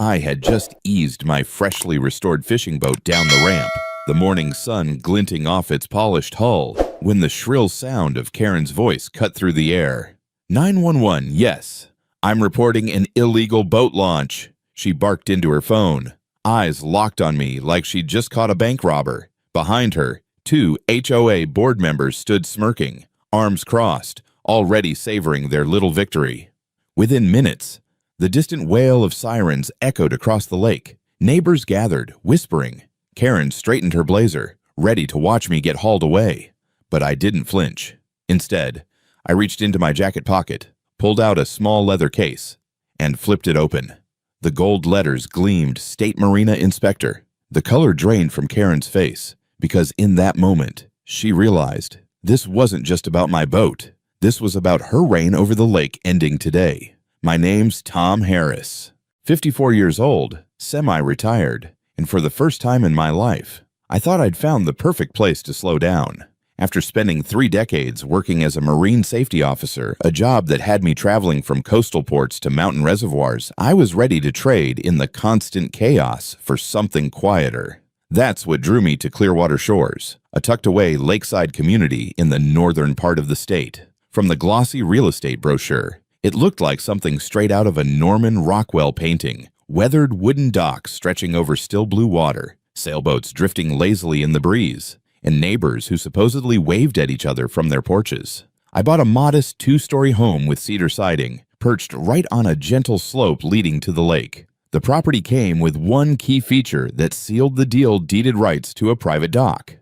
I had just eased my freshly restored fishing boat down the ramp, the morning sun glinting off its polished hull, when the shrill sound of Karen's voice cut through the air. 911, yes. I'm reporting an illegal boat launch. She barked into her phone, eyes locked on me like she'd just caught a bank robber. Behind her, 2 HOA board members stood smirking, arms crossed, already savoring their little victory. Within minutes, the distant wail of sirens echoed across the lake. Neighbors gathered, whispering. Karen straightened her blazer, ready to watch me get hauled away. But I didn't flinch. Instead, I reached into my jacket pocket, pulled out a small leather case, and flipped it open. The gold letters gleamed State Marina Inspector. The color drained from Karen's face, because in that moment, she realized this wasn't just about my boat. This was about her reign over the lake ending today. My name's Tom Harris, 54 years old, semi-retired, and for the first time in my life, I thought I'd found the perfect place to slow down. After spending 3 decades working as a marine safety officer, a job that had me traveling from coastal ports to mountain reservoirs, I was ready to trade in the constant chaos for something quieter. That's what drew me to Clearwater Shores, a tucked-away lakeside community in the northern part of the state. From the glossy real estate brochure, it looked like something straight out of a Norman Rockwell painting. Weathered wooden docks stretching over still blue water, sailboats drifting lazily in the breeze, and neighbors who supposedly waved at each other from their porches. I bought a modest 2-story home with cedar siding, perched right on a gentle slope leading to the lake. The property came with one key feature that sealed the deal: deeded rights to a private dock.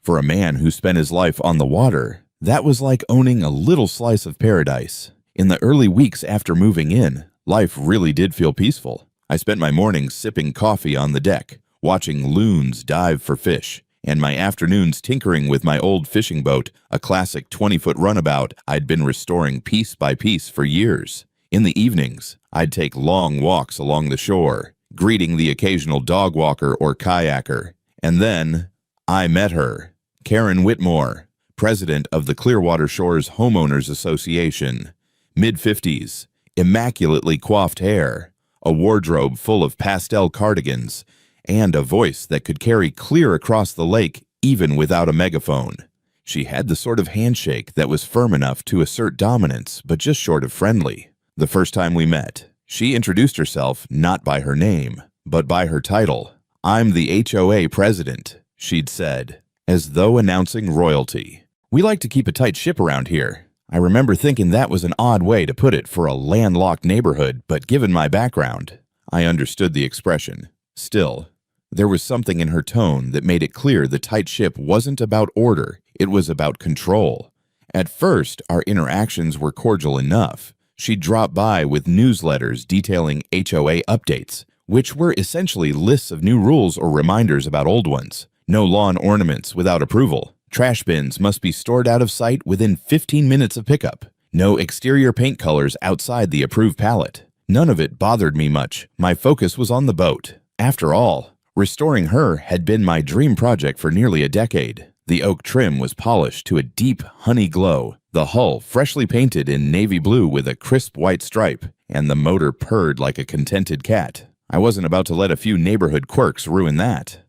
For a man who spent his life on the water, that was like owning a little slice of paradise. In the early weeks after moving in, life really did feel peaceful. I spent my mornings sipping coffee on the deck, watching loons dive for fish, and my afternoons tinkering with my old fishing boat, a classic 20-foot runabout I'd been restoring piece by piece for years. In the evenings, I'd take long walks along the shore, greeting the occasional dog walker or kayaker. And then, I met her, Karen Whitmore, president of the Clearwater Shores Homeowners Association. Mid-50s, immaculately coiffed hair, a wardrobe full of pastel cardigans, and a voice that could carry clear across the lake even without a megaphone. She had the sort of handshake that was firm enough to assert dominance, but just short of friendly. The first time we met, she introduced herself not by her name, but by her title. "I'm the HOA president," she'd said, as though announcing royalty. "We like to keep a tight ship around here." I remember thinking that was an odd way to put it for a landlocked neighborhood, but given my background, I understood the expression. Still, there was something in her tone that made it clear the tight ship wasn't about order, it was about control. At first, our interactions were cordial enough. She'd drop by with newsletters detailing HOA updates, which were essentially lists of new rules or reminders about old ones. No lawn ornaments without approval. Trash bins must be stored out of sight within 15 minutes of pickup. No exterior paint colors outside the approved palette. None of it bothered me much. My focus was on the boat. After all, restoring her had been my dream project for nearly a decade. The oak trim was polished to a deep honey glow, the hull freshly painted in navy blue with a crisp white stripe, and the motor purred like a contented cat. I wasn't about to let a few neighborhood quirks ruin that.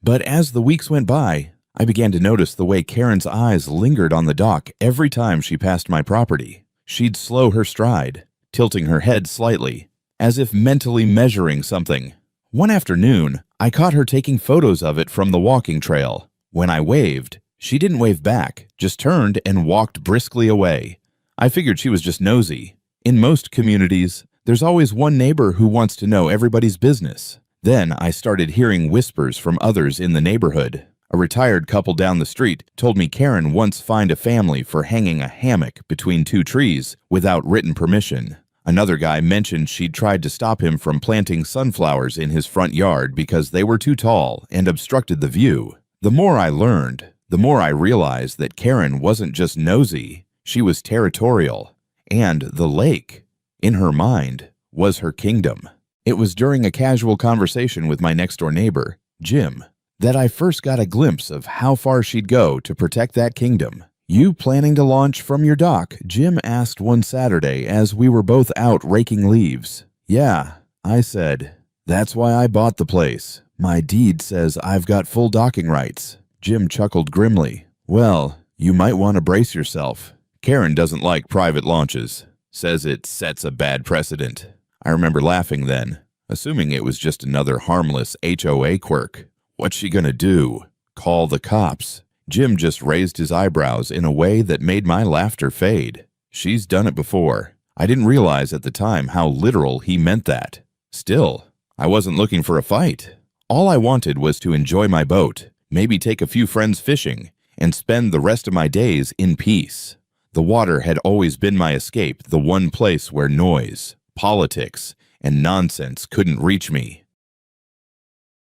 But as the weeks went by, I began to notice the way Karen's eyes lingered on the dock every time she passed my property. She'd slow her stride, tilting her head slightly, as if mentally measuring something. One afternoon, I caught her taking photos of it from the walking trail. When I waved, she didn't wave back, just turned and walked briskly away. I figured she was just nosy. In most communities, there's always one neighbor who wants to know everybody's business. Then I started hearing whispers from others in the neighborhood. A retired couple down the street told me Karen once fined a family for hanging a hammock between 2 trees without written permission. Another guy mentioned she'd tried to stop him from planting sunflowers in his front yard because they were too tall and obstructed the view. The more I learned, the more I realized that Karen wasn't just nosy, she was territorial. And the lake, in her mind, was her kingdom. It was during a casual conversation with my next-door neighbor, Jim, that I first got a glimpse of how far she'd go to protect that kingdom. "You planning to launch from your dock?" Jim asked one Saturday as we were both out raking leaves. "Yeah," I said. "That's why I bought the place. My deed says I've got full docking rights." Jim chuckled grimly. "Well, you might want to brace yourself. Karen doesn't like private launches. Says it sets a bad precedent." I remember laughing then, assuming it was just another harmless HOA quirk. What's she gonna do? Call the cops? Jim just raised his eyebrows in a way that made my laughter fade. She's done it before. I didn't realize at the time how literal he meant that. Still, I wasn't looking for a fight. All I wanted was to enjoy my boat, maybe take a few friends fishing, and spend the rest of my days in peace. The water had always been my escape, the one place where noise, politics, and nonsense couldn't reach me.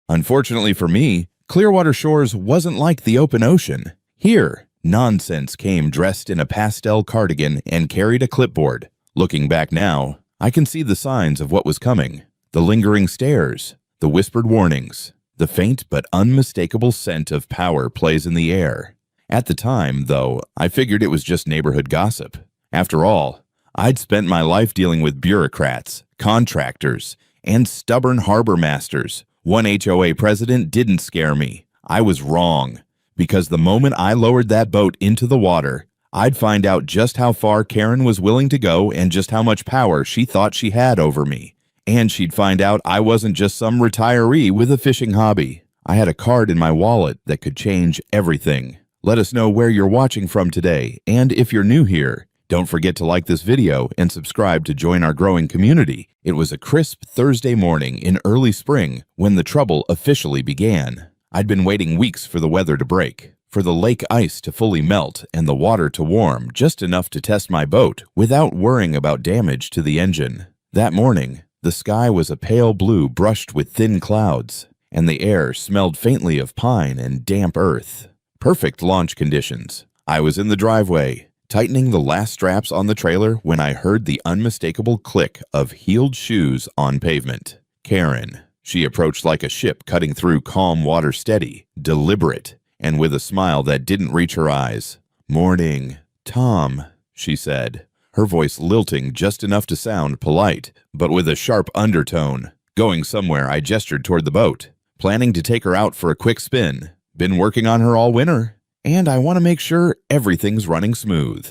Unfortunately for me, Clearwater Shores wasn't like the open ocean. Here, nonsense came dressed in a pastel cardigan and carried a clipboard. Looking back now, I can see the signs of what was coming. The lingering stares, the whispered warnings, the faint but unmistakable scent of power plays in the air. At the time, though, I figured it was just neighborhood gossip. After all, I'd spent my life dealing with bureaucrats, contractors, and stubborn harbor masters. One HOA president didn't scare me. I was wrong, because the moment I lowered that boat into the water, I'd find out just how far Karen was willing to go and just how much power she thought she had over me. And she'd find out I wasn't just some retiree with a fishing hobby. I had a card in my wallet that could change everything. Let us know where you're watching from today, and if you're new here, don't forget to like this video and subscribe to join our growing community. It was a crisp Thursday morning in early spring when the trouble officially began. I'd been waiting weeks for the weather to break, for the lake ice to fully melt and the water to warm just enough to test my boat without worrying about damage to the engine. That morning, the sky was a pale blue brushed with thin clouds, and the air smelled faintly of pine and damp earth. Perfect launch conditions. I was in the driveway, tightening the last straps on the trailer when I heard the unmistakable click of heeled shoes on pavement. Karen. She approached like a ship cutting through calm water, steady, deliberate, and with a smile that didn't reach her eyes. "Morning, Tom," she said, her voice lilting just enough to sound polite, but with a sharp undertone. Going somewhere, I gestured toward the boat, planning to take her out for a quick spin. Been working on her all winter, and I want to make sure everything's running smooth.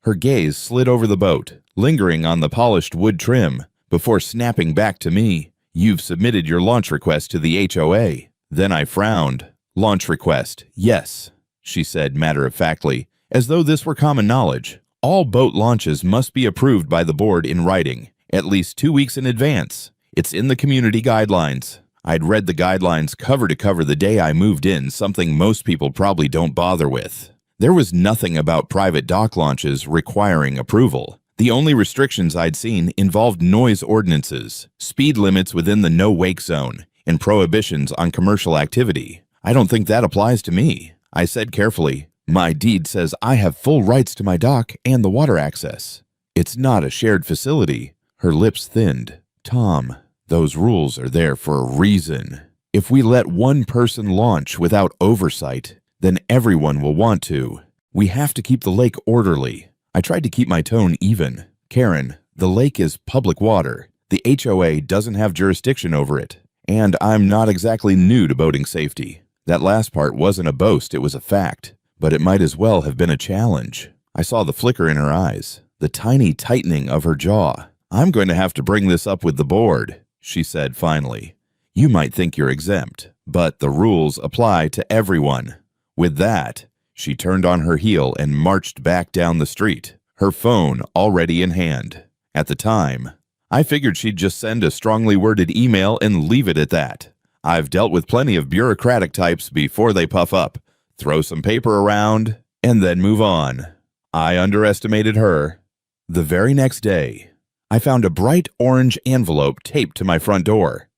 Her gaze slid over the boat, lingering on the polished wood trim, before snapping back to me. "You've submitted your launch request to the HOA." Then I frowned. "Launch request, yes," she said matter-of-factly, as though this were common knowledge. "All boat launches must be approved by the board in writing, at least 2 weeks in advance. It's in the community guidelines." I'd read the guidelines cover to cover the day I moved in, something most people probably don't bother with. There was nothing about private dock launches requiring approval. The only restrictions I'd seen involved noise ordinances, speed limits within the no-wake zone, and prohibitions on commercial activity. "I don't think that applies to me," I said carefully. "My deed says I have full rights to my dock and the water access. It's not a shared facility." Her lips thinned. "Tom, those rules are there for a reason. If we let one person launch without oversight, then everyone will want to. We have to keep the lake orderly." I tried to keep my tone even. "Karen, the lake is public water. The HOA doesn't have jurisdiction over it. And I'm not exactly new to boating safety." That last part wasn't a boast, it was a fact. But it might as well have been a challenge. I saw the flicker in her eyes, the tiny tightening of her jaw. "I'm going to have to bring this up with the board," she said finally. "You might think you're exempt, but the rules apply to everyone." With that, she turned on her heel and marched back down the street, her phone already in hand. At the time, I figured she'd just send a strongly worded email and leave it at that. I've dealt with plenty of bureaucratic types before they puff up, throw some paper around, and then move on. I underestimated her. The very next day, I found a bright orange envelope taped to my front door.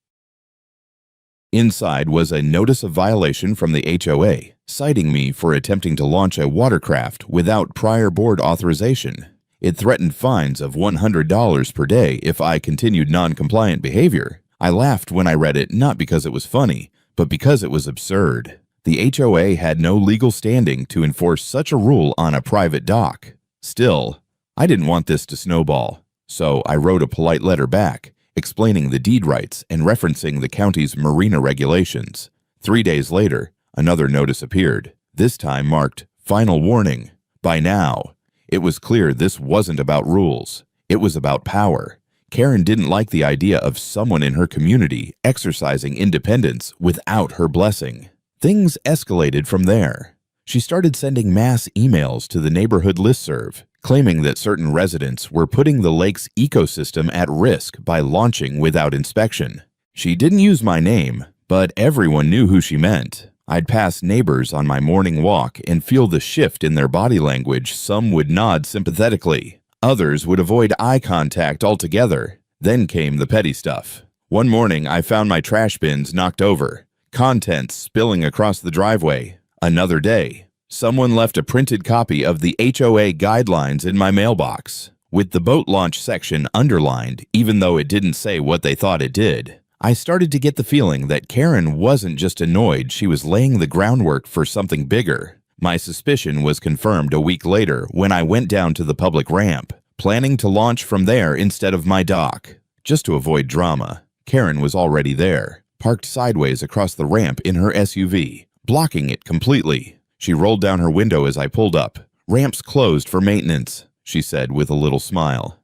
Inside was a notice of violation from the HOA, citing me for attempting to launch a watercraft without prior board authorization. It threatened fines of $100 per day if I continued non-compliant behavior. I laughed when I read it, not because it was funny, but because it was absurd. The HOA had no legal standing to enforce such a rule on a private dock. Still, I didn't want this to snowball, so I wrote a polite letter back, explaining the deed rights and referencing the county's Marina regulations. 3 days later, another notice appeared, this time marked "Final Warning." By now, it was clear this wasn't about rules. It was about power. Karen didn't like the idea of someone in her community exercising independence without her blessing. Things escalated from there. She started sending mass emails to the neighborhood listserv, claiming that certain residents were putting the lake's ecosystem at risk by launching without inspection. She didn't use my name, but everyone knew who she meant. I'd pass neighbors on my morning walk and feel the shift in their body language. Some would nod sympathetically. Others would avoid eye contact altogether. Then came the petty stuff. One morning, I found my trash bins knocked over, contents spilling across the driveway. Another day, someone left a printed copy of the HOA guidelines in my mailbox, with the boat launch section underlined, even though it didn't say what they thought it did. I started to get the feeling that Karen wasn't just annoyed, she was laying the groundwork for something bigger. My suspicion was confirmed a week later when I went down to the public ramp, planning to launch from there instead of my dock. Just to avoid drama, Karen was already there, parked sideways across the ramp in her SUV, blocking it completely. She rolled down her window as I pulled up. "Ramp's closed for maintenance," she said with a little smile.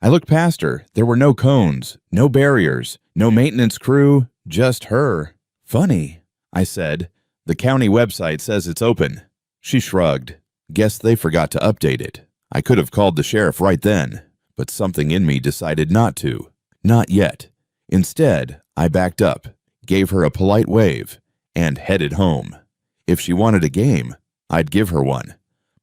I looked past her. There were no cones, no barriers, no maintenance crew, just her. "Funny," I said. "The county website says it's open." She shrugged. "Guess they forgot to update it." I could have called the sheriff right then, but something in me decided not to. Not yet. Instead, I backed up, gave her a polite wave, and headed home. If she wanted a game, I'd give her one,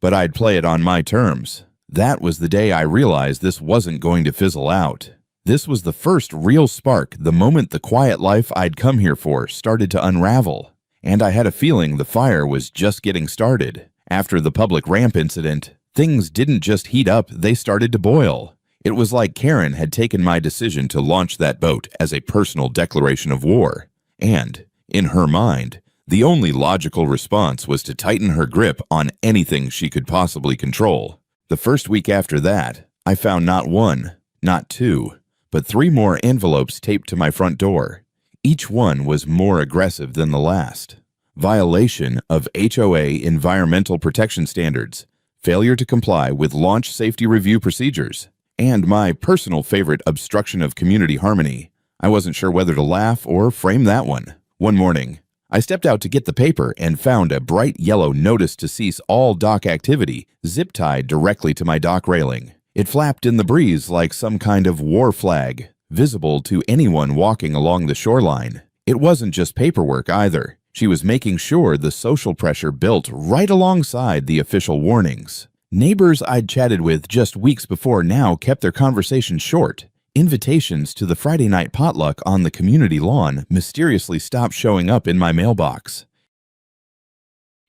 but I'd play it on my terms. That was the day I realized this wasn't going to fizzle out. This was the first real spark the moment the quiet life I'd come here for started to unravel. And I had a feeling the fire was just getting started. After the public ramp incident, things didn't just heat up, they started to boil. It was like Karen had taken my decision to launch that boat as a personal declaration of war. And, in her mind, the only logical response was to tighten her grip on anything she could possibly control. The first week after that, I found not one, not two, but 3 more envelopes taped to my front door. Each one was more aggressive than the last. Violation of HOA environmental protection standards, failure to comply with launch safety review procedures, and my personal favorite, obstruction of community harmony. I wasn't sure whether to laugh or frame that one. One morning, I stepped out to get the paper and found a bright yellow notice to cease all dock activity zip-tied directly to my dock railing. It flapped in the breeze like some kind of war flag, visible to anyone walking along the shoreline. It wasn't just paperwork either. She was making sure the social pressure built right alongside the official warnings. Neighbors I'd chatted with just weeks before now kept their conversations short. Invitations to the Friday night potluck on the community lawn mysteriously stopped showing up in my mailbox.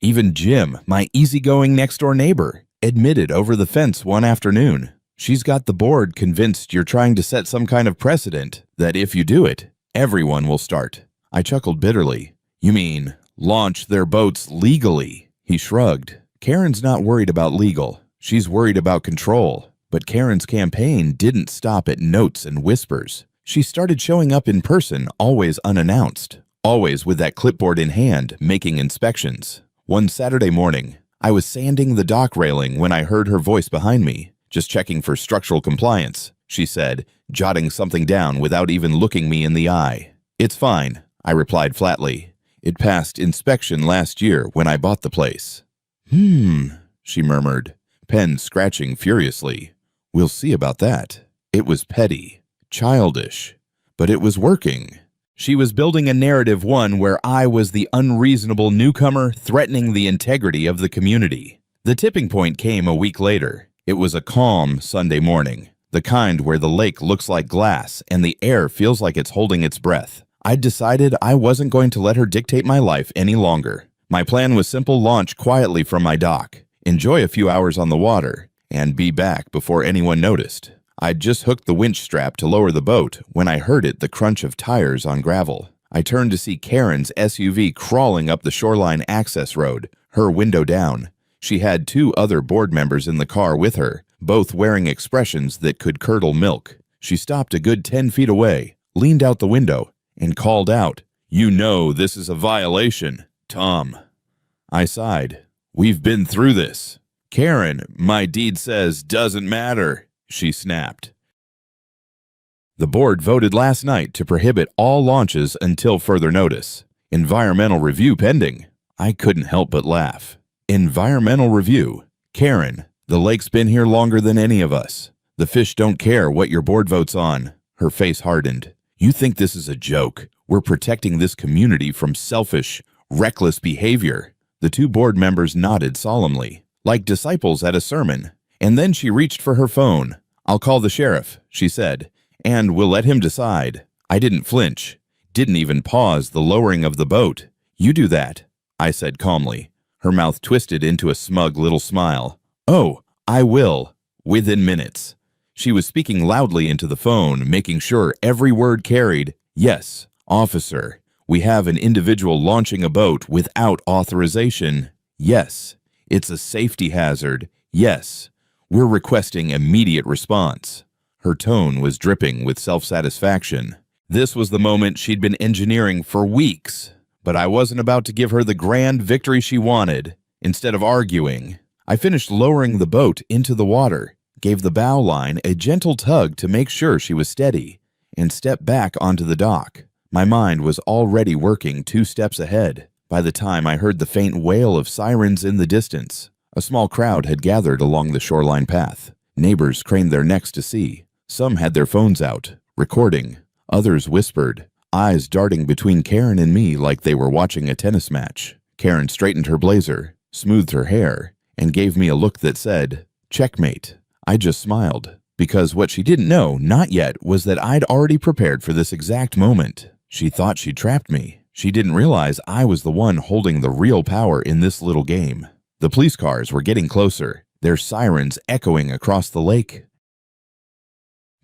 Even Jim, my easygoing next-door neighbor, admitted over the fence one afternoon, "She's got the board convinced you're trying to set some kind of precedent, that if you do it, everyone will start." I chuckled bitterly. "You mean, launch their boats legally?" He shrugged. "Karen's not worried about legal. She's worried about control." But Karen's campaign didn't stop at notes and whispers. She started showing up in person, always unannounced, always with that clipboard in hand, making inspections. One Saturday morning, I was sanding the dock railing when I heard her voice behind me. "Just checking for structural compliance," she said, jotting something down without even looking me in the eye. "It's fine," I replied flatly. "It passed inspection last year when I bought the place." She murmured, pen scratching furiously. "We'll see about that." It was petty, childish, but it was working. She was building a narrative, one where I was the unreasonable newcomer threatening the integrity of the community. The tipping point came a week later. It was a calm Sunday morning, the kind where the lake looks like glass and the air feels like it's holding its breath. I'd decided I wasn't going to let her dictate my life any longer. My plan was simple: launch quietly from my dock, enjoy a few hours on the water, and be back before anyone noticed. I'd just hooked the winch strap to lower the boat when I heard the crunch of tires on gravel. I turned to see Karen's SUV crawling up the shoreline access road, her window down. She had 2 other board members in the car with her, both wearing expressions that could curdle milk. She stopped a good 10 feet away, leaned out the window, and called out, "You know this is a violation, Tom." I sighed. "We've been through this." "Karen, my deed says doesn't matter," she snapped. The board voted last night to prohibit all launches until further notice. Environmental review pending. I couldn't help but laugh. Environmental review. Karen, the lake's been here longer than any of us. The fish don't care what your board votes on. Her face hardened. You think this is a joke? We're protecting this community from selfish, reckless behavior. The 2 board members nodded solemnly, like disciples at a sermon. And then she reached for her phone. "I'll call the sheriff," she said, "and we'll let him decide." I didn't flinch, didn't even pause the lowering of the boat. "You do that," I said calmly. Her mouth twisted into a smug little smile. "Oh, I will, within minutes." She was speaking loudly into the phone, making sure every word carried. "Yes, officer, we have an individual launching a boat without authorization. Yes, it's a safety hazard. Yes, we're requesting immediate response." Her tone was dripping with self-satisfaction. This was the moment she'd been engineering for weeks. But I wasn't about to give her the grand victory she wanted. Instead of arguing, I finished lowering the boat into the water, gave the bow line a gentle tug to make sure she was steady, and stepped back onto the dock. My mind was already working 2 steps ahead. By the time I heard the faint wail of sirens in the distance, a small crowd had gathered along the shoreline path. Neighbors craned their necks to see. Some had their phones out, recording. Others whispered, eyes darting between Karen and me like they were watching a tennis match. Karen straightened her blazer, smoothed her hair, and gave me a look that said, "Checkmate." I just smiled, because what she didn't know, not yet, was that I'd already prepared for this exact moment. She thought she trapped me. She didn't realize I was the one holding the real power in this little game. The police cars were getting closer, their sirens echoing across the lake.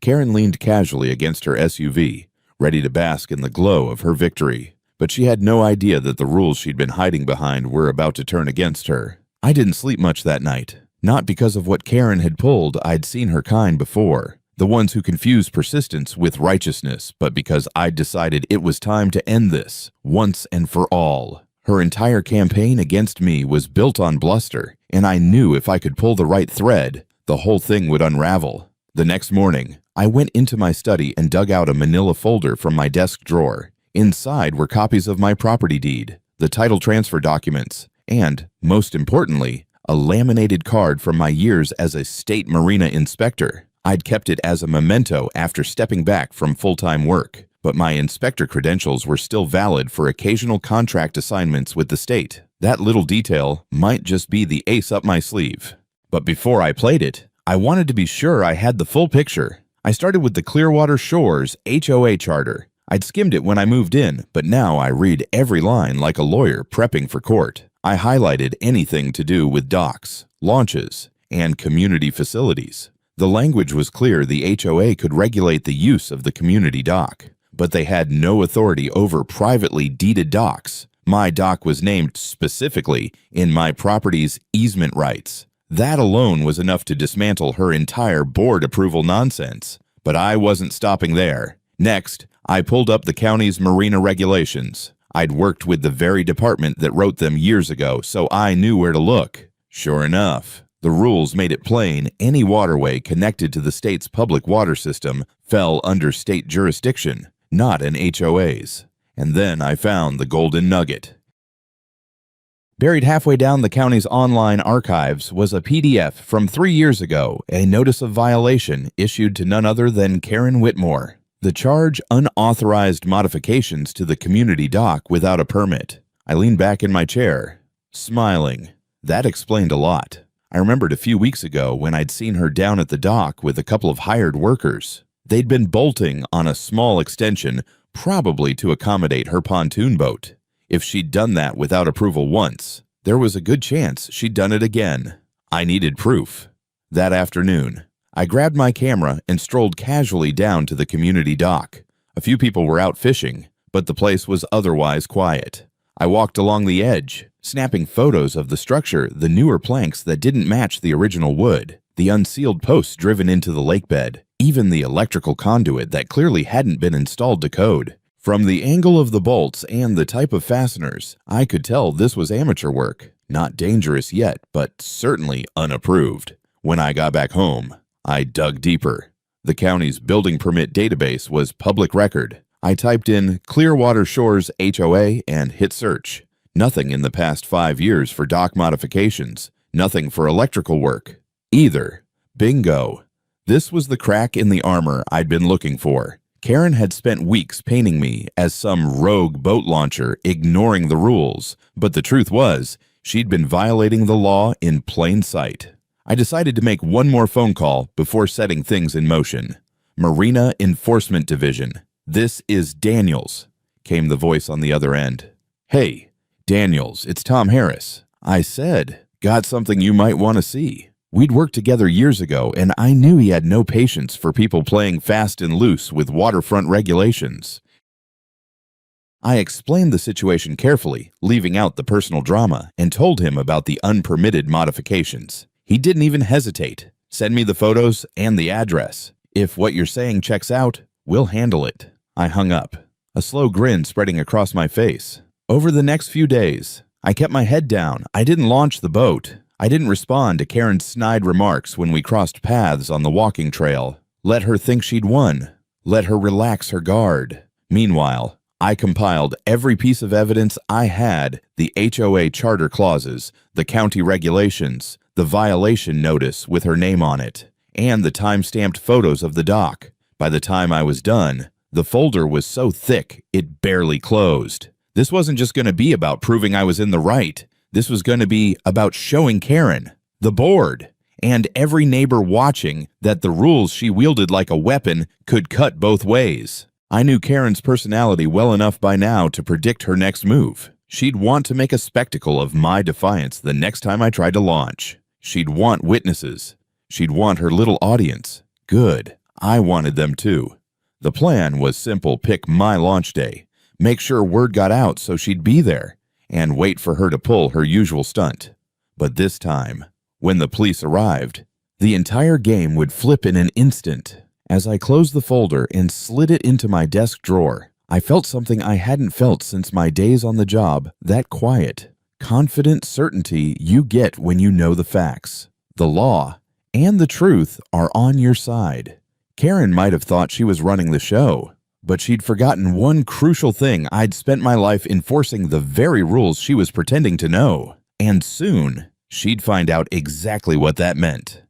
Karen leaned casually against her SUV, ready to bask in the glow of her victory. But she had no idea that the rules she'd been hiding behind were about to turn against her. I didn't sleep much that night. Not because of what Karen had pulled. I'd seen her kind before. The ones who confuse persistence with righteousness, but because I'd decided it was time to end this, once and for all. Her entire campaign against me was built on bluster, and I knew if I could pull the right thread, the whole thing would unravel. The next morning, I went into my study and dug out a manila folder from my desk drawer. Inside were copies of my property deed, the title transfer documents, and, most importantly, a laminated card from my years as a state Marina inspector. I'd kept it as a memento after stepping back from full-time work, but my inspector credentials were still valid for occasional contract assignments with the state. That little detail might just be the ace up my sleeve. But before I played it, I wanted to be sure I had the full picture. I started with the Clearwater Shores HOA charter. I'd skimmed it when I moved in, but now I read every line like a lawyer prepping for court. I highlighted anything to do with docks, launches, and community facilities. The language was clear. The HOA could regulate the use of the community dock, but they had no authority over privately deeded docks. My dock was named specifically in my property's easement rights. That alone was enough to dismantle her entire board approval nonsense. But I wasn't stopping there. Next, I pulled up the county's marina regulations. I'd worked with the very department that wrote them years ago, so I knew where to look. Sure enough, the rules made it plain any waterway connected to the state's public water system fell under state jurisdiction, not an HOA's. And then I found the golden nugget. Buried halfway down the county's online archives was a PDF from 3 years ago, a notice of violation issued to none other than Karen Whitmore. The charge, unauthorized modifications to the community dock without a permit. I leaned back in my chair, smiling. That explained a lot. I remembered a few weeks ago when I'd seen her down at the dock with a couple of hired workers. They'd been bolting on a small extension, probably to accommodate her pontoon boat. If she'd done that without approval once, there was a good chance she'd done it again. I needed proof. That afternoon, I grabbed my camera and strolled casually down to the community dock. A few people were out fishing, but the place was otherwise quiet. I walked along the edge, snapping photos of the structure, the newer planks that didn't match the original wood, the unsealed posts driven into the lake bed, even the electrical conduit that clearly hadn't been installed to code. From the angle of the bolts and the type of fasteners, I could tell this was amateur work. Not dangerous yet, but certainly unapproved. When I got back home, I dug deeper. The county's building permit database was public record. I typed in Clearwater Shores HOA and hit search. Nothing in the past 5 years for dock modifications. Nothing for electrical work. Either. Bingo. This was the crack in the armor I'd been looking for. Karen had spent weeks painting me as some rogue boat launcher ignoring the rules, but the truth was, she'd been violating the law in plain sight. I decided to make one more phone call before setting things in motion. Marina Enforcement Division. "This is Daniels," came the voice on the other end. "Hey, Daniels, it's Tom Harris." I said, "Got something you might want to see." We'd worked together years ago, and I knew he had no patience for people playing fast and loose with waterfront regulations. I explained the situation carefully, leaving out the personal drama, and told him about the unpermitted modifications. He didn't even hesitate. "Send me the photos and the address. If what you're saying checks out, we'll handle it." I hung up, a slow grin spreading across my face. Over the next few days, I kept my head down. I didn't launch the boat. I didn't respond to Karen's snide remarks when we crossed paths on the walking trail. Let her think she'd won. Let her relax her guard. Meanwhile, I compiled every piece of evidence I had: the HOA charter clauses, the county regulations, the violation notice with her name on it, and the time-stamped photos of the dock. By the time I was done, the folder was so thick it barely closed. This wasn't just going to be about proving I was in the right. This was going to be about showing Karen, the board, and every neighbor watching that the rules she wielded like a weapon could cut both ways. I knew Karen's personality well enough by now to predict her next move. She'd want to make a spectacle of my defiance the next time I tried to launch. She'd want witnesses. She'd want her little audience. Good. I wanted them too. The plan was simple: pick my launch day, make sure word got out so she'd be there, and wait for her to pull her usual stunt. But this time, when the police arrived, the entire game would flip in an instant. As I closed the folder and slid it into my desk drawer, I felt something I hadn't felt since my days on the job: that quiet, confident certainty you get when you know the facts. The law and the truth are on your side. Karen might have thought she was running the show, but she'd forgotten one crucial thing: I'd spent my life enforcing the very rules she was pretending to know. And soon, she'd find out exactly what that meant.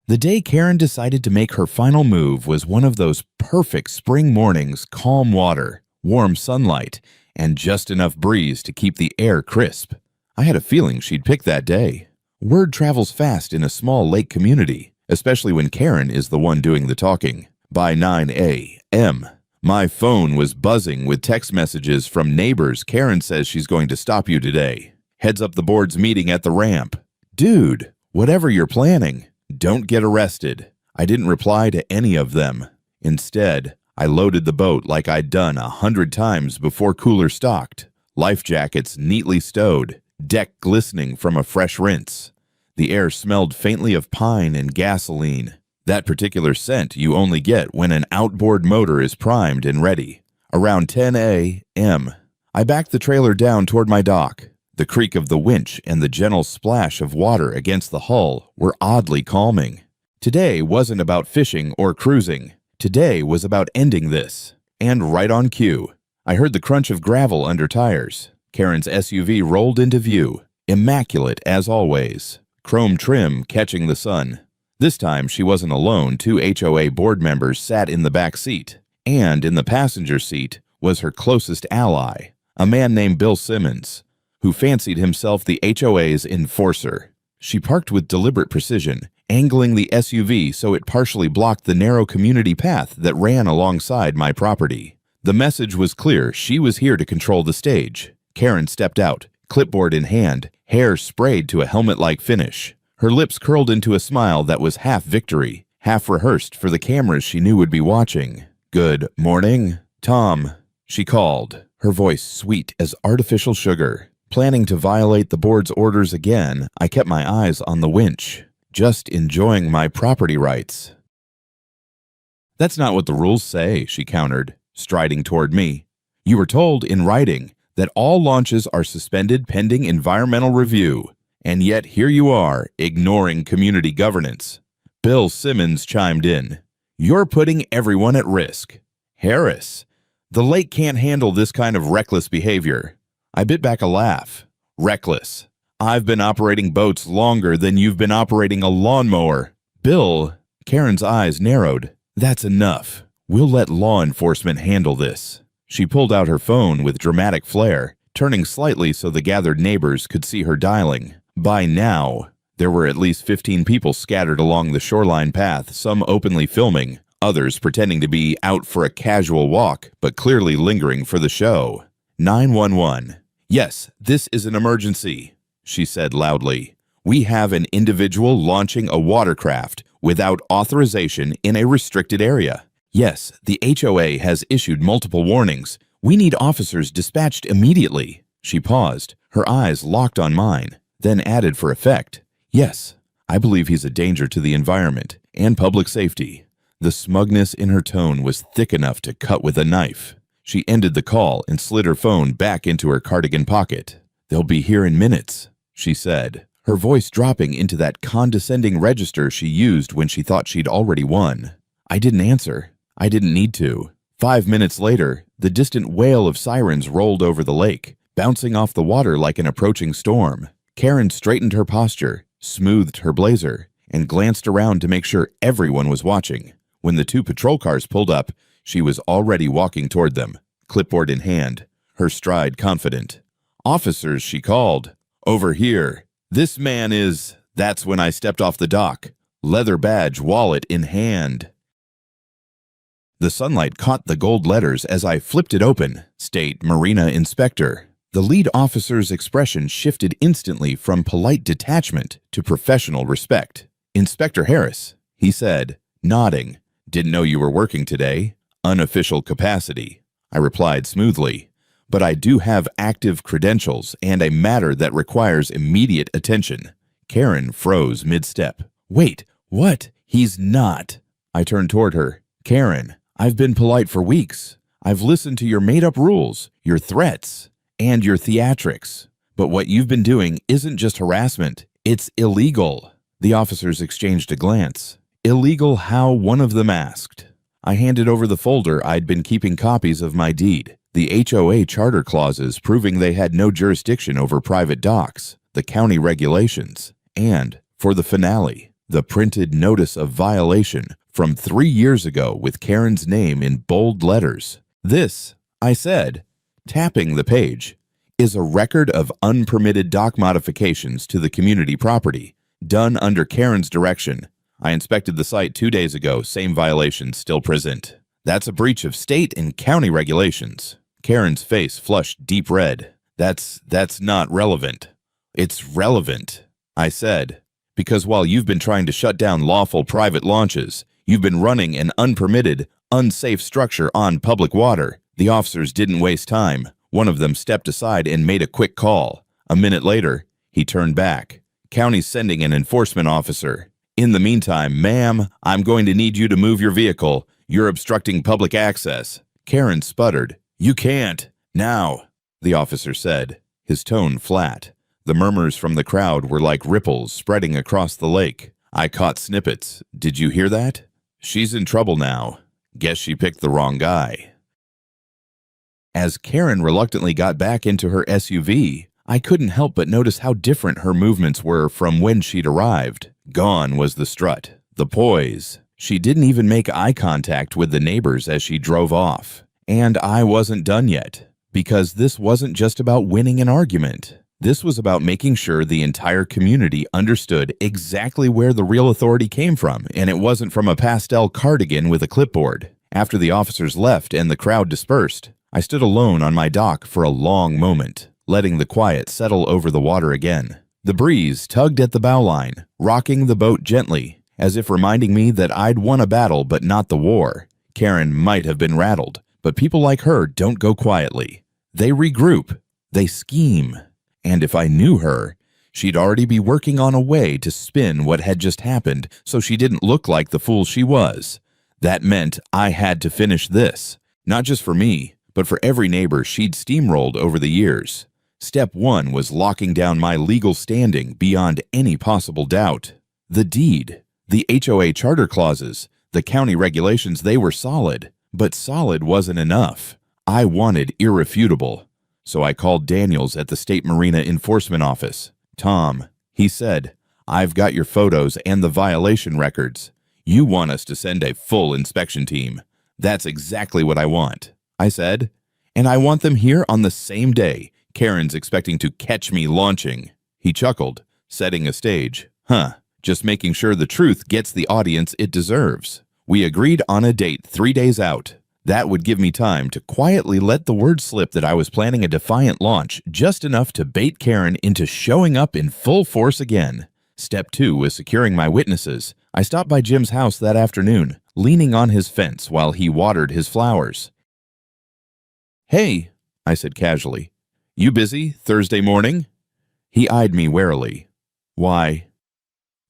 The day Karen decided to make her final move was one of those perfect spring mornings: calm water, warm sunlight, and just enough breeze to keep the air crisp. I had a feeling she'd pick that day. Word travels fast in a small lake community, especially when Karen is the one doing the talking. By 9 a.m., my phone was buzzing with text messages from neighbors. "Karen says she's going to stop you today. Heads up the board's meeting at the ramp." Dude, whatever you're planning, don't get arrested. I didn't reply to any of them. Instead, I loaded the boat like I'd done 100 times before cooler stocked. Life jackets neatly stowed, deck glistening from a fresh rinse. The air smelled faintly of pine and gasoline. That particular scent you only get when an outboard motor is primed and ready. Around 10 a.m., I backed the trailer down toward my dock. The creak of the winch and the gentle splash of water against the hull were oddly calming. Today wasn't about fishing or cruising. Today was about ending this. And right on cue, I heard the crunch of gravel under tires. Karen's SUV rolled into view, immaculate as always, chrome trim catching the sun. This time she wasn't alone. 2 HOA board members sat in the back seat, and in the passenger seat was her closest ally, a man named Bill Simmons, who fancied himself the HOA's enforcer. She parked with deliberate precision, angling the SUV so it partially blocked the narrow community path that ran alongside my property. The message was clear: she was here to control the stage. Karen stepped out, clipboard in hand, hair sprayed to a helmet-like finish. Her lips curled into a smile that was half victory, half rehearsed for the cameras she knew would be watching. "Good morning, Tom," she called, her voice sweet as artificial sugar. Planning to violate the board's orders again, I kept my eyes on the winch, just enjoying my property rights. That's not what the rules say, she countered, striding toward me. You were told in writing that all launches are suspended pending environmental review, and yet here you are, ignoring community governance. Bill Simmons chimed in. You're putting everyone at risk. Harris, the lake can't handle this kind of reckless behavior. I bit back a laugh. Reckless. I've been operating boats longer than you've been operating a lawnmower. Bill, Karen's eyes narrowed. That's enough. We'll let law enforcement handle this. She pulled out her phone with dramatic flair, turning slightly so the gathered neighbors could see her dialing. By now, there were at least 15 people scattered along the shoreline path, some openly filming, others pretending to be out for a casual walk, but clearly lingering for the show. 911. Yes, this is an emergency, she said loudly. We have an individual launching a watercraft without authorization in a restricted area. Yes, the HOA has issued multiple warnings. We need officers dispatched immediately. She paused, her eyes locked on mine, then added for effect. Yes, I believe he's a danger to the environment and public safety. The smugness in her tone was thick enough to cut with a knife. She ended the call and slid her phone back into her cardigan pocket. They'll be here in minutes, she said, her voice dropping into that condescending register she used when she thought she'd already won. I didn't answer. I didn't need to. 5 minutes later, the distant wail of sirens rolled over the lake, bouncing off the water like an approaching storm. Karen straightened her posture, smoothed her blazer, and glanced around to make sure everyone was watching. When the 2 patrol cars pulled up, she was already walking toward them, clipboard in hand, her stride confident. Officers, she called. Over here. This man is... That's when I stepped off the dock, leather badge, wallet in hand. The sunlight caught the gold letters as I flipped it open. State Marina Inspector. The lead officer's expression shifted instantly from polite detachment to professional respect. Inspector Harris, he said, nodding. Didn't know you were working today. Unofficial capacity, I replied smoothly. But I do have active credentials and a matter that requires immediate attention. Karen froze mid-step. Wait, what? He's not. I turned toward her. Karen, I've been polite for weeks. I've listened to your made-up rules, your threats, and your theatrics. But what you've been doing isn't just harassment. It's illegal. The officers exchanged a glance. Illegal how, one of them asked. I handed over the folder I'd been keeping copies of my deed, the HOA charter clauses proving they had no jurisdiction over private docks, the county regulations, and, for the finale, the printed notice of violation from 3 years ago with Karen's name in bold letters. This, I said, tapping the page, is a record of unpermitted dock modifications to the community property, done under Karen's direction. I inspected the site 2 days ago, same violations still present. That's a breach of state and county regulations. Karen's face flushed deep red. That's not relevant. It's relevant, I said, because while you've been trying to shut down lawful private launches, you've been running an unpermitted, unsafe structure on public water. The officers didn't waste time. One of them stepped aside and made a quick call. A minute later, he turned back. County's sending an enforcement officer. In the meantime, ma'am, I'm going to need you to move your vehicle. You're obstructing public access. Karen sputtered. You can't. Now, the officer said, his tone flat. The murmurs from the crowd were like ripples spreading across the lake. I caught snippets. Did you hear that? She's in trouble now. Guess she picked the wrong guy. As Karen reluctantly got back into her SUV, I couldn't help but notice how different her movements were from when she'd arrived. Gone was the strut, the poise. She didn't even make eye contact with the neighbors as she drove off. And I wasn't done yet, because this wasn't just about winning an argument. This was about making sure the entire community understood exactly where the real authority came from, and it wasn't from a pastel cardigan with a clipboard. After the officers left and the crowd dispersed, I stood alone on my dock for a long moment, letting the quiet settle over the water again. The breeze tugged at the bowline, rocking the boat gently, as if reminding me that I'd won a battle but not the war. Karen might have been rattled, But people like her don't go quietly. They regroup. They scheme. And if I knew her, she'd already be working on a way to spin what had just happened so she didn't look like the fool she was. That meant I had to finish this, not just for me, but for every neighbor she'd steamrolled over the years. Step 1 was locking down my legal standing beyond any possible doubt. The deed, the HOA charter clauses, the county regulations, they were solid. But solid wasn't enough. I wanted irrefutable. So I called Daniels at the State Marina Enforcement Office. "Tom," he said, "I've got your photos and the violation records. You want us to send a full inspection team. That's exactly what I want." I said, "And I want them here on the same day. Karen's expecting to catch me launching." He chuckled, setting a stage. Just making sure the truth gets the audience it deserves. We agreed on a date 3 days out. That would give me time to quietly let the word slip that I was planning a defiant launch, just enough to bait Karen into showing up in full force again. Step 2 was securing my witnesses. I stopped by Jim's house that afternoon, leaning on his fence while he watered his flowers. "Hey," I said casually, "you busy Thursday morning?" He eyed me warily. "Why?"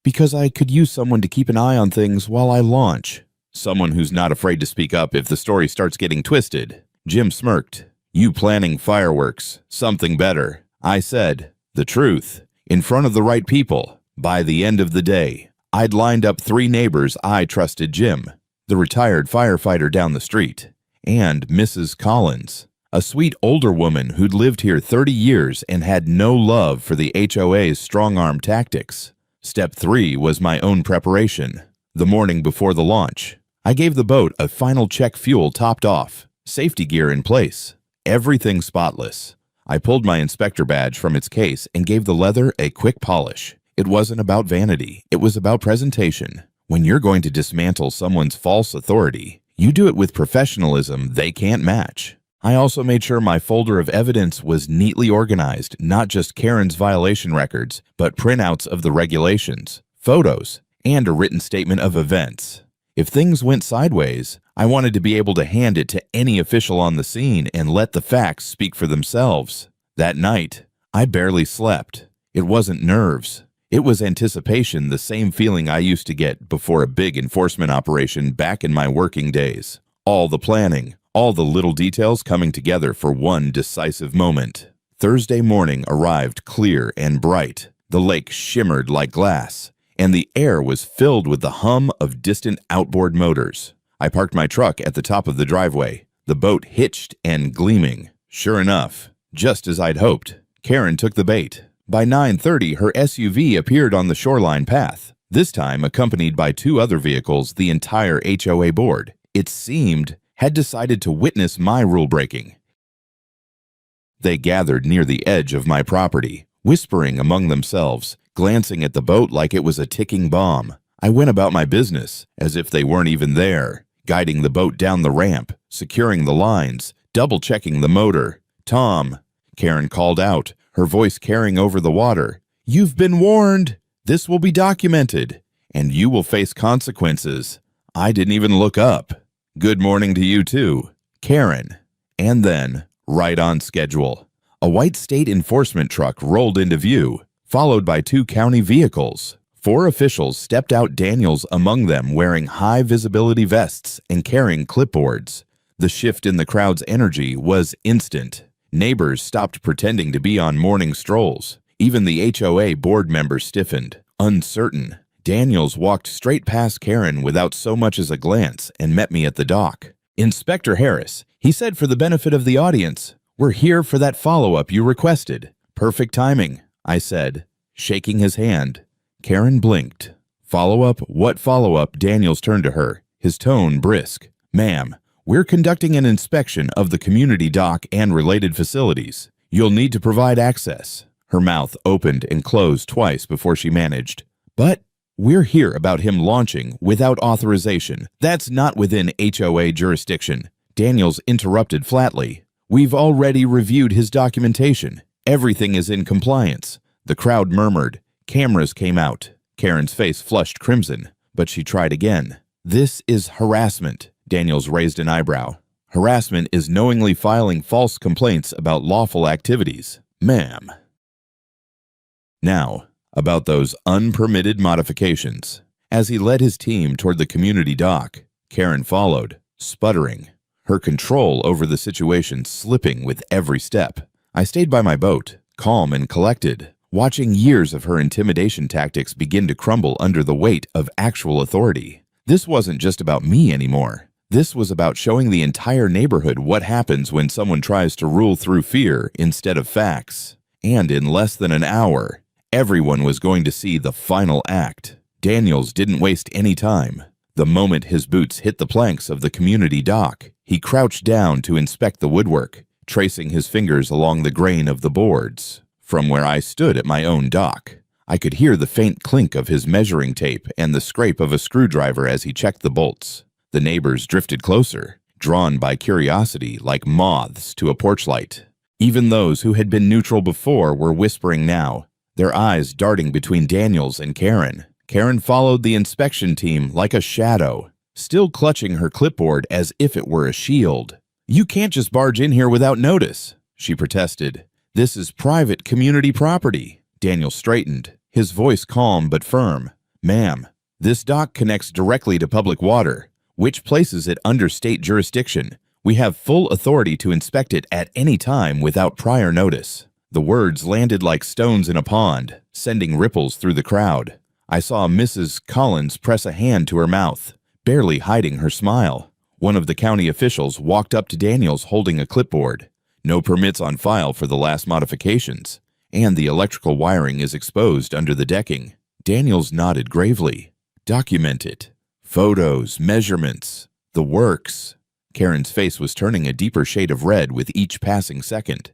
"Because I could use someone to keep an eye on things while I launch. Someone who's not afraid to speak up if the story starts getting twisted." Jim smirked. "You planning fireworks, something better." I said, "The truth, in front of the right people." By the end of the day, I'd lined up 3 neighbors I trusted: Jim, the retired firefighter down the street, and Mrs. Collins, a sweet older woman who'd lived here 30 years and had no love for the HOA's strong-arm tactics. Step 3 was my own preparation. The morning before the launch, I gave the boat a final check, fuel topped off, safety gear in place, everything spotless. I pulled my inspector badge from its case and gave the leather a quick polish. It wasn't about vanity, it was about presentation. When you're going to dismantle someone's false authority, you do it with professionalism they can't match. I also made sure my folder of evidence was neatly organized, not just Karen's violation records, but printouts of the regulations, photos, and a written statement of events. If things went sideways, I wanted to be able to hand it to any official on the scene and let the facts speak for themselves. That night, I barely slept. It wasn't nerves. It was anticipation, the same feeling I used to get before a big enforcement operation back in my working days. All the planning, all the little details coming together for one decisive moment. Thursday morning arrived clear and bright. The lake shimmered like glass, and the air was filled with the hum of distant outboard motors. I parked my truck at the top of the driveway, the boat hitched and gleaming. Sure enough, just as I'd hoped, Karen took the bait. By 9:30, her SUV appeared on the shoreline path, this time accompanied by 2 other vehicles. The entire HOA board, it seemed, had decided to witness my rule-breaking. They gathered near the edge of my property, whispering among themselves, glancing at the boat like it was a ticking bomb. I went about my business as if they weren't even there, guiding the boat down the ramp, securing the lines, double-checking the motor. "Tom," Karen called out, her voice carrying over the water, "you've been warned. This will be documented, and you will face consequences." I didn't even look up. "Good morning to you too, Karen." And then, right on schedule, a white state enforcement truck rolled into view, followed by 2 county vehicles. 4 officials stepped out, Daniels among them, wearing high-visibility vests and carrying clipboards. The shift in the crowd's energy was instant. Neighbors stopped pretending to be on morning strolls. Even the HOA board members stiffened, uncertain. Daniels walked straight past Karen without so much as a glance and met me at the dock. "Inspector Harris," he said for the benefit of the audience, "we're here for that follow-up you requested." "Perfect timing," I said, shaking his hand. Karen blinked. "Follow-up? What follow-up?" Daniels turned to her, his tone brisk. "Ma'am, we're conducting an inspection of the community dock and related facilities. You'll need to provide access." Her mouth opened and closed twice before she managed. "But we're here about him launching without authorization. That's not within HOA jurisdiction." Daniels interrupted flatly. "We've already reviewed his documentation. Everything is in compliance." The crowd murmured. Cameras came out. Karen's face flushed crimson, but she tried again. "This is harassment." Daniels raised an eyebrow. Harassment is knowingly filing false complaints about lawful activities, ma'am. Now, about those unpermitted modifications. As he led his team toward the community dock, Karen followed, sputtering, her control over the situation slipping with every step. I stayed by my boat, calm and collected, watching years of her intimidation tactics begin to crumble under the weight of actual authority. This wasn't just about me anymore. This was about showing the entire neighborhood what happens when someone tries to rule through fear instead of facts. And in less than an hour, everyone was going to see the final act. Daniels didn't waste any time. The moment his boots hit the planks of the community dock, he crouched down to inspect the woodwork, tracing his fingers along the grain of the boards. From where I stood at my own dock, I could hear the faint clink of his measuring tape and the scrape of a screwdriver as he checked the bolts. The neighbors drifted closer, drawn by curiosity like moths to a porch light. Even those who had been neutral before were whispering now, their eyes darting between Daniels and Karen. Karen followed the inspection team like a shadow, still clutching her clipboard as if it were a shield. "You can't just barge in here without notice," she protested. "This is private community property." Daniel straightened, his voice calm but firm. "Ma'am, this dock connects directly to public water, which places it under state jurisdiction. We have full authority to inspect it at any time without prior notice." The words landed like stones in a pond, sending ripples through the crowd. I saw Mrs. Collins press a hand to her mouth, barely hiding her smile. One of the county officials walked up to Daniels holding a clipboard. "No permits on file for the last modifications, and the electrical wiring is exposed under the decking." Daniels nodded gravely. "Document it. Photos, measurements, the works." Karen's face was turning a deeper shade of red with each passing second.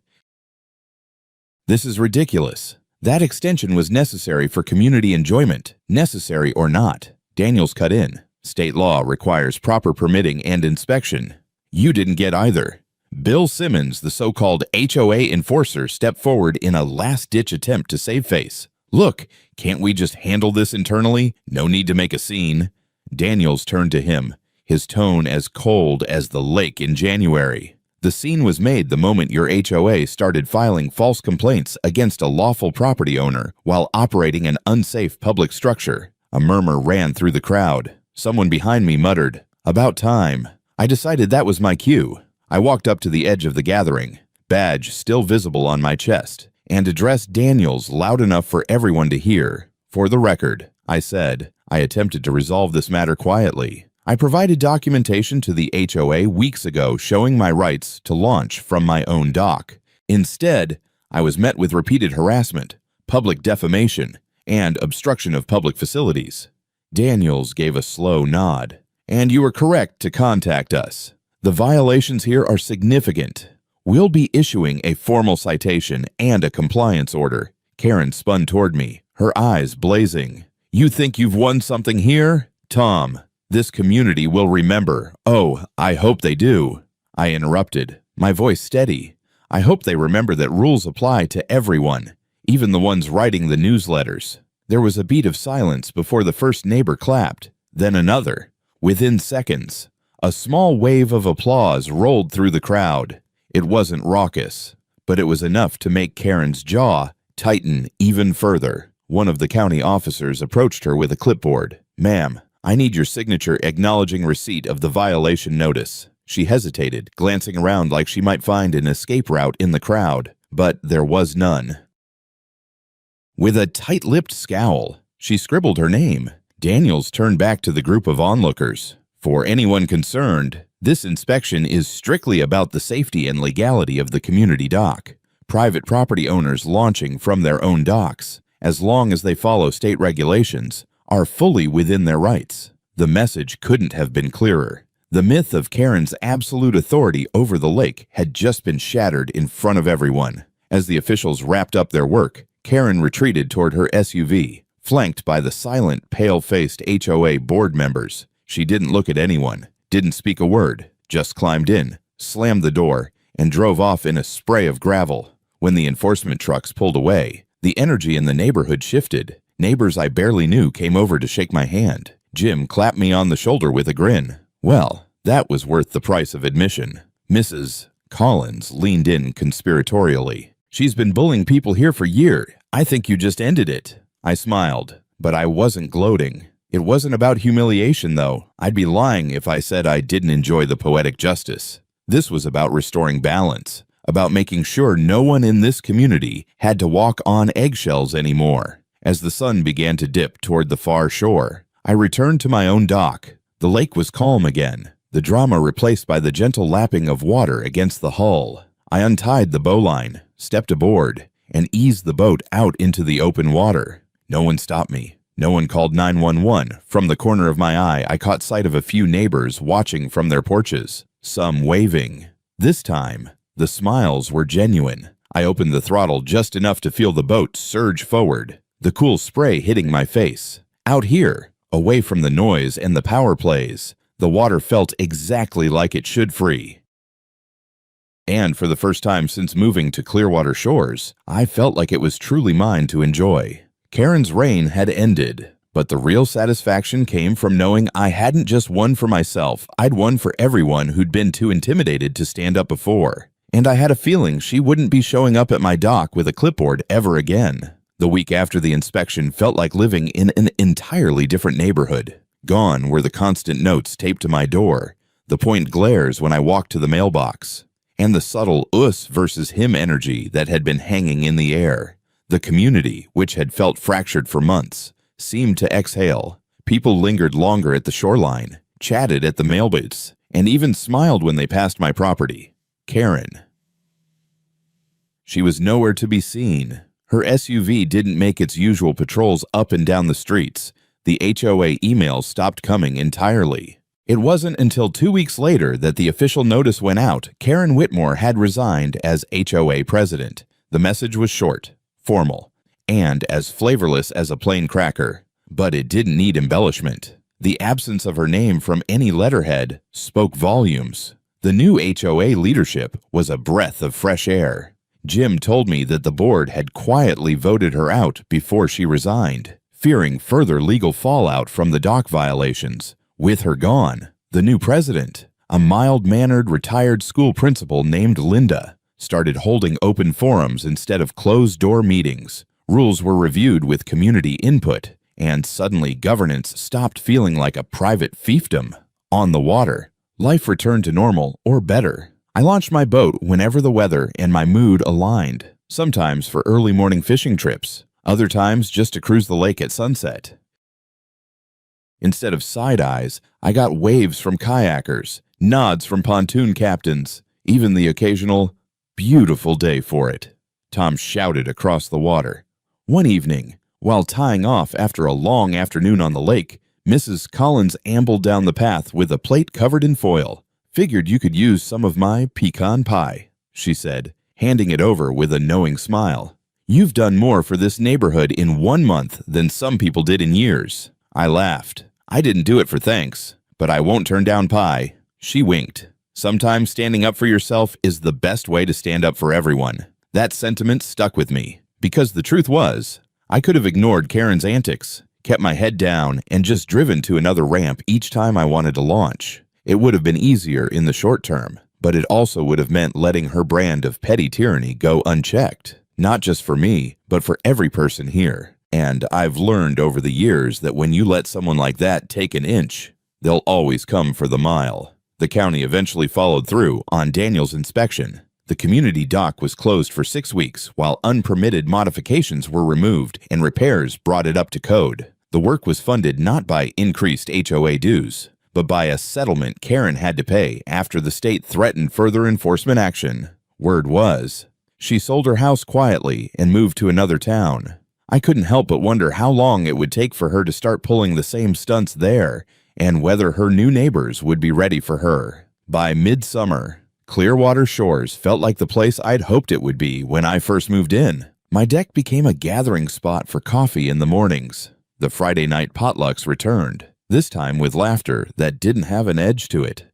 "This is ridiculous. That extension was necessary for community enjoyment, necessary or not." Daniels cut in. "State law requires proper permitting and inspection. You didn't get either." Bill Simmons, the so-called HOA enforcer, stepped forward in a last-ditch attempt to save face. "Look, can't we just handle this internally? No need to make a scene." Daniels turned to him, his tone as cold as the lake in January. "The scene was made the moment your HOA started filing false complaints against a lawful property owner while operating an unsafe public structure." A murmur ran through the crowd. Someone behind me muttered, "About time." I decided that was my cue. I walked up to the edge of the gathering, badge still visible on my chest, and addressed Daniels loud enough for everyone to hear. "For the record," I said, "I attempted to resolve this matter quietly. I provided documentation to the HOA weeks ago showing my rights to launch from my own dock. Instead, I was met with repeated harassment, public defamation, and obstruction of public facilities." Daniels gave a slow nod. "And you were correct to contact us. The violations here are significant. We'll be issuing a formal citation and a compliance order." Karen spun toward me, her eyes blazing. "You think you've won something here? Tom, this community will remember." "Oh, I hope they do." I interrupted, my voice steady. "I hope they remember that rules apply to everyone, even the ones writing the newsletters." There was a beat of silence before the first neighbor clapped, then another. Within seconds, a small wave of applause rolled through the crowd. It wasn't raucous, but it was enough to make Karen's jaw tighten even further. One of the county officers approached her with a clipboard. "Ma'am, I need your signature acknowledging receipt of the violation notice." She hesitated, glancing around like she might find an escape route in the crowd, but there was none. With a tight-lipped scowl, she scribbled her name. Daniels turned back to the group of onlookers. "For anyone concerned, this inspection is strictly about the safety and legality of the community dock. Private property owners launching from their own docks, as long as they follow state regulations, are fully within their rights." The message couldn't have been clearer. The myth of Karen's absolute authority over the lake had just been shattered in front of everyone. As the officials wrapped up their work, Karen retreated toward her SUV, flanked by the silent, pale-faced HOA board members. She didn't look at anyone, didn't speak a word, just climbed in, slammed the door, and drove off in a spray of gravel. When the enforcement trucks pulled away, the energy in the neighborhood shifted. Neighbors I barely knew came over to shake my hand. Jim clapped me on the shoulder with a grin. "Well, That was worth the price of admission. Mrs. Collins leaned in conspiratorially. She's been bullying people here for years. I think you just ended it. I smiled, but I wasn't gloating. It wasn't about humiliation, though. I'd be lying if I said I didn't enjoy the poetic justice. This was about restoring balance, about making sure no one in this community had to walk on eggshells anymore. As the sun began to dip toward the far shore, I returned to my own dock. The lake was calm again, the drama replaced by the gentle lapping of water against the hull. I untied the bowline, stepped aboard, and eased the boat out into the open water. No one stopped me. No one called 911. From the corner of my eye, I caught sight of a few neighbors watching from their porches, some waving. This time, the smiles were genuine. I opened the throttle just enough to feel the boat surge forward, the cool spray hitting my face. Out here, away from the noise and the power plays, the water felt exactly like it should free. And for the first time since moving to Clearwater Shores, I felt like it was truly mine to enjoy. Karen's reign had ended, but the real satisfaction came from knowing I hadn't just won for myself, I'd won for everyone who'd been too intimidated to stand up before. And I had a feeling she wouldn't be showing up at my dock with a clipboard ever again. The week after the inspection felt like living in an entirely different neighborhood. Gone were the constant notes taped to my door, the point glares when I walked to the mailbox, and the subtle us versus him energy that had been hanging in the air. The community, which had felt fractured for months, seemed to exhale. People lingered longer at the shoreline, chatted at the mailboats, and even smiled when they passed my property. Karen. She was nowhere to be seen. Her SUV didn't make its usual patrols up and down the streets. The HOA emails stopped coming entirely. It wasn't until 2 weeks later that the official notice went out. Karen Whitmore had resigned as HOA president. The message was short, formal, and as flavorless as a plain cracker. But it didn't need embellishment. The absence of her name from any letterhead spoke volumes. The new HOA leadership was a breath of fresh air. Jim told me that the board had quietly voted her out before she resigned, fearing further legal fallout from the dock violations. With her gone, the new president, a mild-mannered retired school principal named Linda, started holding open forums instead of closed-door meetings. Rules were reviewed with community input, and suddenly governance stopped feeling like a private fiefdom. On the water, life returned to normal or better. I launched my boat whenever the weather and my mood aligned, sometimes for early morning fishing trips, other times just to cruise the lake at sunset. Instead of side eyes, I got waves from kayakers, nods from pontoon captains, even the occasional "beautiful day for it," Tom shouted across the water. One evening, while tying off after a long afternoon on the lake, Mrs. Collins ambled down the path with a plate covered in foil. "Figured you could use some of my pecan pie," she said, handing it over with a knowing smile. "You've done more for this neighborhood in 1 month than some people did in years." I laughed. "I didn't do it for thanks, but I won't turn down pie." She winked. "Sometimes standing up for yourself is the best way to stand up for everyone." That sentiment stuck with me, because the truth was, I could have ignored Karen's antics, kept my head down, and just driven to another ramp each time I wanted to launch. It would have been easier in the short term, but it also would have meant letting her brand of petty tyranny go unchecked, not just for me, but for every person here. And I've learned over the years that when you let someone like that take an inch, they'll always come for the mile. The county eventually followed through on Daniel's inspection. The community dock was closed for 6 weeks while unpermitted modifications were removed and repairs brought it up to code. The work was funded not by increased HOA dues, but by a settlement Karen had to pay after the state threatened further enforcement action. Word was, she sold her house quietly and moved to another town. I couldn't help but wonder how long it would take for her to start pulling the same stunts there, and whether her new neighbors would be ready for her. By midsummer, Clearwater Shores felt like the place I'd hoped it would be when I first moved in. My deck became a gathering spot for coffee in the mornings. The Friday night potlucks returned, this time with laughter that didn't have an edge to it.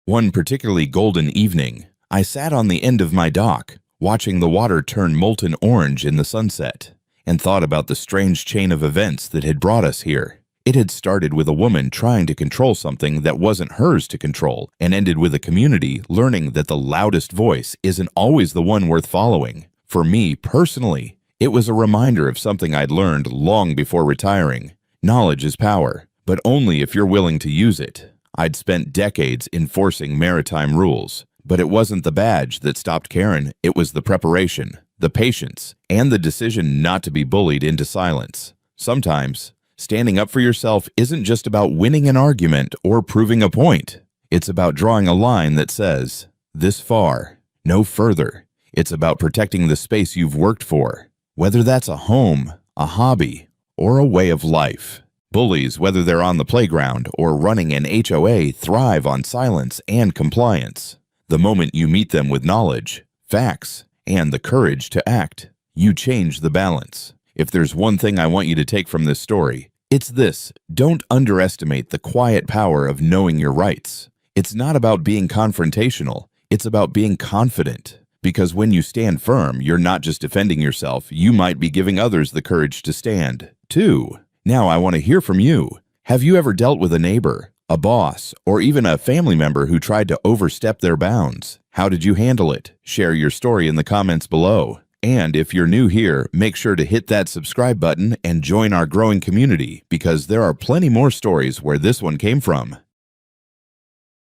One particularly golden evening, I sat on the end of my dock, watching the water turn molten orange in the sunset, and thought about the strange chain of events that had brought us here. It had started with a woman trying to control something that wasn't hers to control, and ended with a community learning that the loudest voice isn't always the one worth following. For me, personally, it was a reminder of something I'd learned long before retiring. Knowledge is power, but only if you're willing to use it. I'd spent decades enforcing maritime rules, but it wasn't the badge that stopped Karen, it was the preparation, the patience, and the decision not to be bullied into silence. Sometimes, standing up for yourself isn't just about winning an argument or proving a point. It's about drawing a line that says, this far, no further. It's about protecting the space you've worked for, whether that's a home, a hobby, or a way of life. Bullies, whether they're on the playground or running an HOA, thrive on silence and compliance. The moment you meet them with knowledge, facts, and the courage to act, you change the balance. If there's one thing I want you to take from this story, it's this: don't underestimate the quiet power of knowing your rights. It's not about being confrontational, it's about being confident. Because when you stand firm, you're not just defending yourself, you might be giving others the courage to stand, too. Now I want to hear from you. Have you ever dealt with a neighbor, a boss, or even a family member who tried to overstep their bounds? How did you handle it? Share your story in the comments below. And if you're new here, make sure to hit that subscribe button and join our growing community, because there are plenty more stories where this one came from.